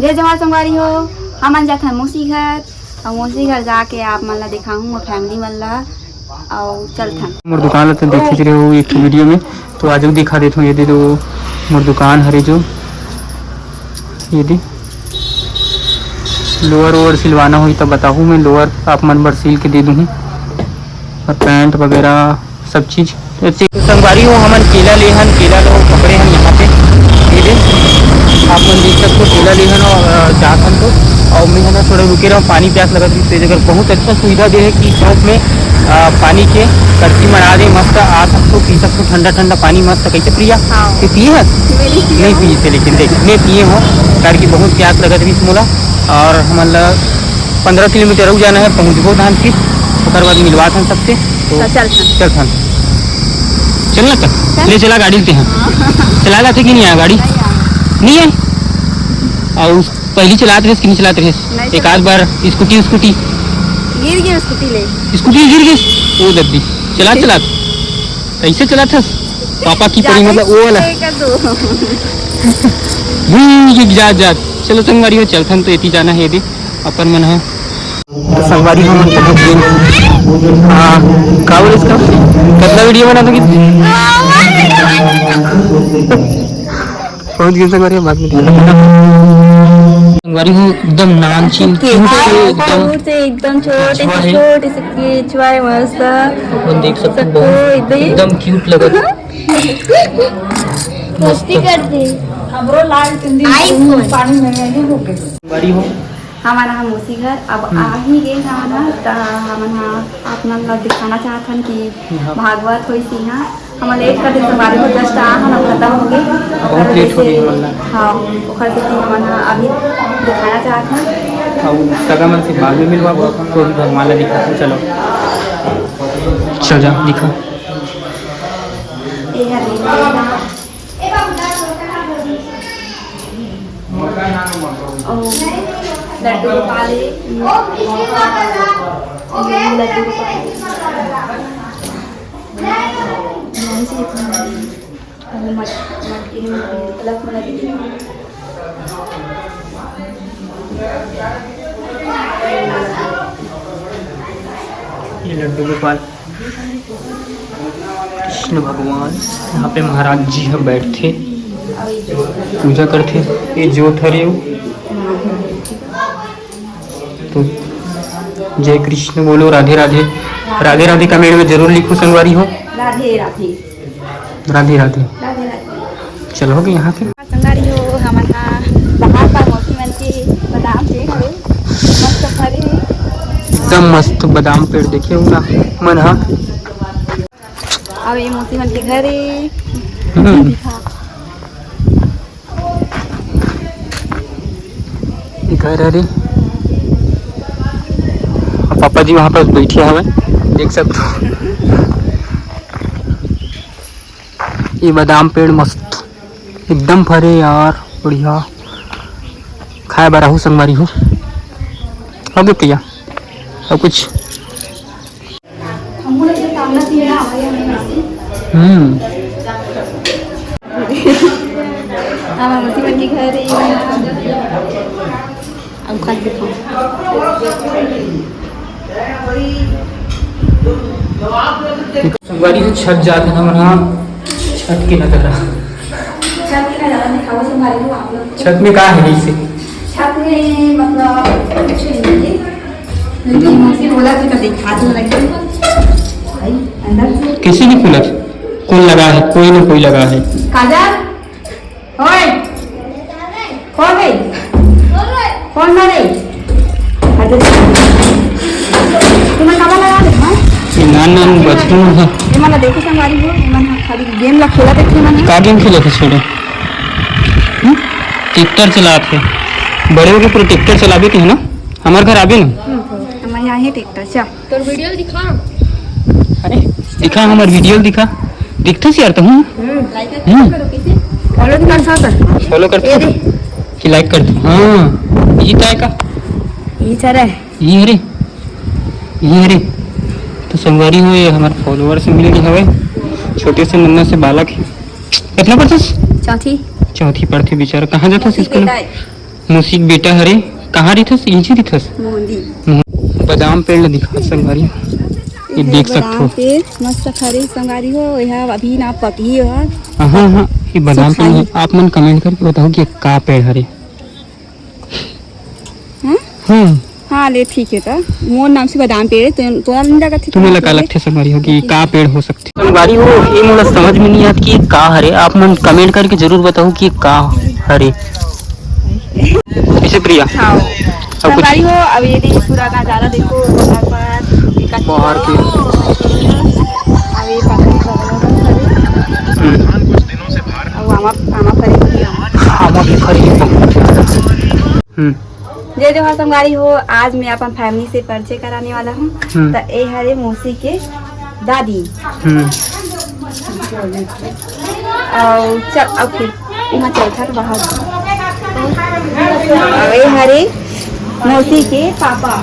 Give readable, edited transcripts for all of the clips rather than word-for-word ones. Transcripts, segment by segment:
जय जवाहर संगवारी हो। हमन जाथन मौसी घर और मौसी घर जाके आप मन ला दिखाऊँ मोर फैमिली मन ला और चलथन मोर दुकान ला तो देखे रहे हो एक वीडियो में, तो आज दिखा देता हूँ। ये दे दो मोर दुकान हरे जो ये दे लोअर वोअर सिलवाना हुई तो बताऊँ मैं, लोअर आप मन बर सिल के दे दूँ और पैंट वगैरह सब चीज़। ऐसे संगवारी हो हमन केला लेहन, केला लो पकड़े हन यहाँ पे ये दे आप मन देख सकते हो। केला लेहन और जाथन तो और मैं है ना थोड़ा रुके रहा हूँ, पानी प्यास लगा थी तो जगह बहुत अच्छा सुविधा दे है कि चौक में पानी के कर्सी मना दे मस्त आ सकते पी सकते ठंडा ठंडा पानी मस्त। कैसे प्रिया कि पिए है नहीं पिए थे, लेकिन देख मैं पिए हो कार की बहुत प्यास लगा थी मोला और हमारा 15 किलोमीटर रुक जाना है, पहुँचबो धान फिर उसके बाद मिलवा था सबसे तो चल था चलना तक ले चला गाड़ी लेते हैं चला जाते कि नहीं आया गाड़ी नहीं है और पहली चलाते रहे कि नहीं चलाते रहे एक आध बार स्कूटी गिर गई स्कूटी गिर गई वो दद्दी चला कैसे चला था पापा की पड़ी मतलब वो वाला जा चलो संगवारी हो चलथन तो एती जाना है यदि अपन मन है संगवारी हम हाँ का बोले इसका कितना वीडियो बना दोगी पहुंच गए संगवारी बाद में संगवारी हूँ एकदम नामचीन एकदम छोटे से केचुआ है मस्त अपन देख सकते हो एकदम क्यूट लगा मस्ती करती हमरो लाल पानी में हो गए संगवारी हो हमारा हम उसी घर अब आ ही गए हमारा तो हम अपना ला दिखाना चाहतन कि भागवत होई सी हाँ हम लेट कर देते हमारे को जस्ट हम खत्म हो गए बहुत लेट हो गई हाँ ओखर से हम अभी दिखाना चाहते और सगा मन से बाद में मिलवा तो भगवान ला दिखा चलो चल जा दिखा ये है लड्डू गोपाले लड्डू ये लड्डू गोपाल कृष्ण भगवान यहाँ पे महाराज जी हम बैठते पूजा करते। ये जोत हरे तो जय कृष्ण बोलो, राधे राधे। राधे राधे कमेंट में जरूर लिखो संगवारी हो। राधे राधे राधे राधे चलो कि यहाँ से संगवारी हो हमारा बाहर पर मौसी मन के बादाम पेड़ है मस्त भरे एकदम मस्त बादाम पेड़ देखे हो ना मन हाँ। अब ये मौसी मन के घर घर अरे पापा जी वहाँ पर बैठे हमें देख सकते हो। ये बादाम पेड़ मस्त एकदम फरे यार बढ़िया खाए बारा हूँ संगवारी हूँ अब भैया अब कुछ के घर संगवारी को छत जाते हैं हमारा छत की नजर छत में कहा है इसे छत में मतलब बोला तो दिखा दो किसी भी कूलर कौन लगा है कोई ना कोई लगा है काजल ओए कौन है कौन मारे तुम्हें कब लगा दे हां ये नान बचपन है ये माने देखो संगवारी हो मन खाली गेम ला खेला देखे मन का गेम खेले थे छोड़ो ट्रैक्टर चलाते बड़े हो के पूरे ट्रैक्टर चलाबे के है ना हमारे घर आबे ना हम यहाँ है ट्रैक्टर चल तोर वीडियो दिखा अरे दिखा हमार वीडियो दिखा दिखता सी यार तुम लाइक करो कैसे फॉलो कर सकते फॉलो करते कि लाइक कर दो हाँ ये क्या का ये चल है ये अरे तो संगवारी हो ये हमारे फॉलोअर से मिल गई हवे छोटे से नन्ना से बालक है कितना पढ़ता चौथी पढ़ते बेचारा कहाँ जाता है स्कूल मूसिक बेटा हरे कहाँ रिथस इंची रिथस मोहंदी बादाम पेड़ ला दिखा संगवारी ये देख सकते हो पे मस्त खरी संगारी हो यह अभी ना पकी हो। हाँ हाँ ये बादाम पेड़ है। आप मन कमेंट करके बताओ कि ये का पेड़ हरे। हाँ ले ठीक है तो मोर नाम से बादाम पेड़ तो लिंदा का तुम्हें लगा लगते संगवारी हो कि का पेड़ हो सकते संगवारी हो ये मोला समझ में नहीं आत कि का हरे। आप मन कमेंट करके जरूर बताओ कि का हरे इसे प्रिया। हाँ सब कुछ संगारी हो अब ये देखो पूरा नजारा देखो बाहर के अब ये आमा भी खरी जय जोहार संगारी हो। आज मैं अपन फैमिली से परिचय कराने वाला हूँ। तो ये हरे मौसी के दादी और चल अब फिर यहाँ चल बाहर ये हरे मौसी के पापा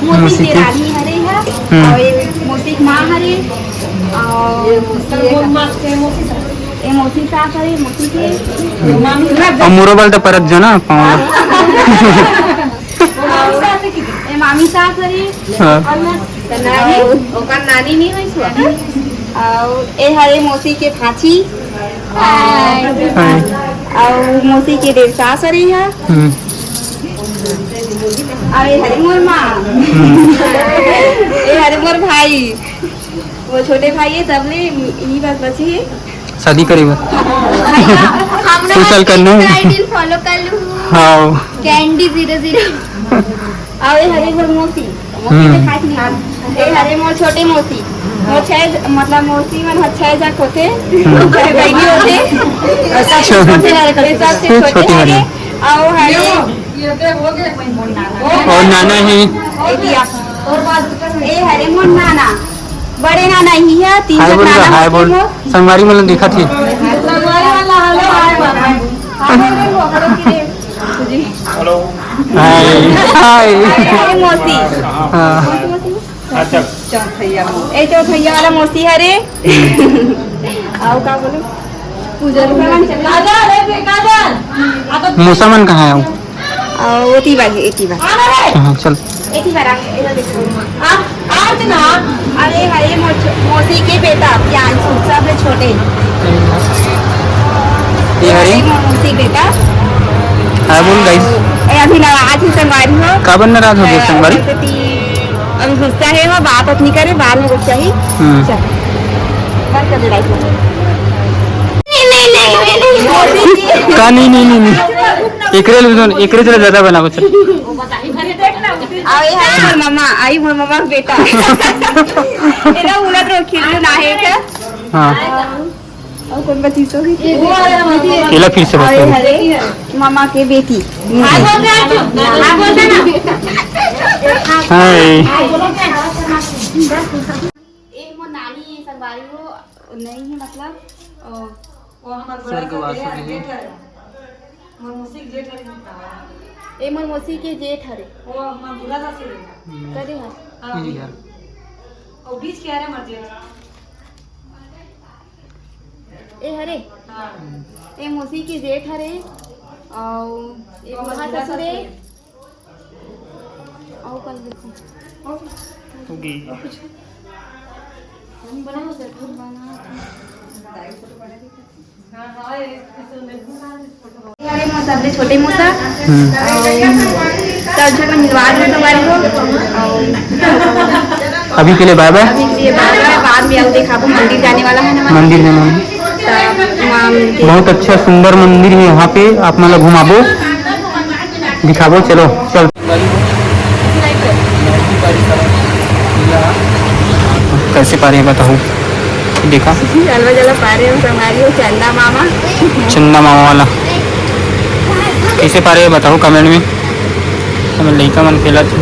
मौसी की रानी हरे है और ये मौसी की माँ हरे और मौसी सास हरे मौसी के मोरोबल तो परत जो ना पाँव मामी सास हरे नानी नहीं है और ए हरे मौसी के फांची और मौसी के देव सास हरे है और ये हरे मोर माँ ये हरे मोर भाई वो छोटे भाई है तब ने यही बात बची है शादी करेगा सोशल करना आइडियल फॉलो कर लूं। हाँ कैंडी 00 और ये हरे मोर मौसी मौसी खाई नहीं ये हरे मोर छोटे मौसी मोर छह मतलब मौसी मन छह जग होते बहनी होते सबसे छोटे हरे और हरे और नाना है ये हरे मोर नाना बड़े नाना ही है तीन हाय बोल हाय बोल संगवारी मतलब देखा थी हेलो हाय हाय मौसी अच्छा ए चौथैया वाला मौसी हरे आओ का बोलो मौसा मन कहाँ है वो ओती बाग एती बाग हाँ चल एती बाग इधर देखो आज ना अरे हरे मौसी के बेटा प्रियांशु सबसे छोटे ये हरे मौसी बेटा हाय बोल गाइस ए अभी नाराज है संगवारी हो का बन नाराज हो गए संगवारी अभी गुस्सा है वो बात अपनी करे बाद में गुस्सा ही चल बंद कर दे लाइट का नहीं एकरे चला ज्यादा बना बच्चा आई हाय मोर मामा आई मोर मामा बेटा एरा उलट रो खिल्लू ना है क्या हाँ और कौन बची तो ही केला फिर से अरे बता हरे मामा के बेटी हाय एक मोर नानी संगवारी हो नहीं है मतलब वो हमार ए मोर मौसी के जेठ हरे वो हमार बुला सासी करे है और बीच के हरे मर जेठ ए हरे ए मौसी के जेठ हरे और ए महा ससुरे और कल देखो ओके हम बनाओ से खुद बना अरे मौसा अपने छोटे मौसा तब जब निर्वाह में तुम्हारी हो अभी के लिए बाय बाय अभी के लिए बाद में आओ देखा मंदिर जाने वाला है ना मंदिर जाना है बहुत अच्छा सुंदर मंदिर है यहाँ पे आप मतलब घुमाबो दिखाबो चलो चल कैसे पा रहे बताओ देखा जलवा जला पा रहे हो हमारी हो चंदा मामा वाला कैसे पा रहे बताओ कमेंट में हमें लड़का मन खेला थी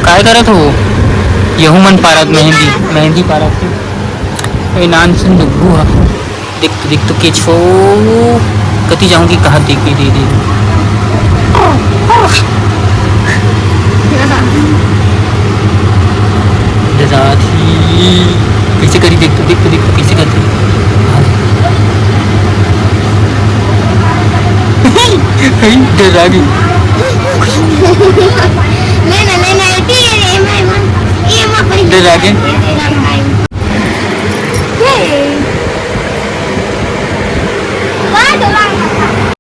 काय करत हो यहू मन पारत मेहंदी पारत थी नान सुन दुखू दिख तो केछो कति जाऊंगी कहा देख दे दे कैसे करी, देख तो कैसे करती डर आ गई। लेना लेना ये मैं पर डर आ गए। ये तेरा भाई